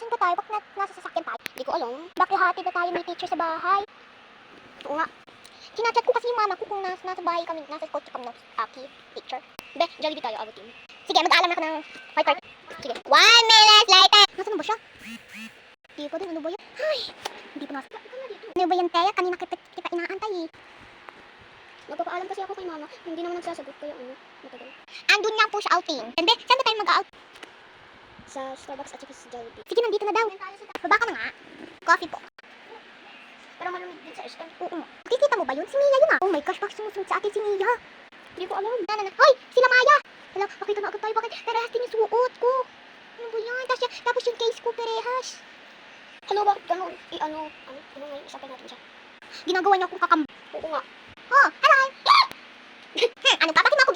Saan ba tayo? Bakit nasa sasakyan tayo? Hindi ko alam. Bakit hatid na tayo may teacher sa bahay? Oo nga. Sinachat ko kasi yung mama ko kung nasa bahay kami, nasa kotse kami ng teacher. Be, Jollibee tayo, abutin. Sige, mag-aalam ako ng part. Sige. 1 minute later! Nasaan ba siya? Hindi ko din, ano ba yan? Ay, hindi pa nasa. Ano ba yan, Teya? Kanina kita inaantay eh. Magpapaalam kasi ako kay mama, hindi naman nagsasagot kaya matagal. Andun nga po siya outing. Hindi, saan ba tayo mag-out? Sa Starbucks at saka sa Jollibee. Sige, nandito na daw. Baba ka na nga. Coffee po. Pero malamig din sa SM. Oo. Kikita mo ba yun? Si Mia yun ah. Oh my gosh, bakit sumusunod sa atin si Mia? Hindi ko alam. Hoy! Sila Maya! Alam, makita na agad tayo. Bakit? Parehas din yung suot ko. Ano ba yan? Tapos yung case ko, parehas. Ano ba? Ano ngayon? Isapin natin siya. Ginagawa niya akong kakamba. Oo nga. Oh, hello! Ano ka? Bakit mo ako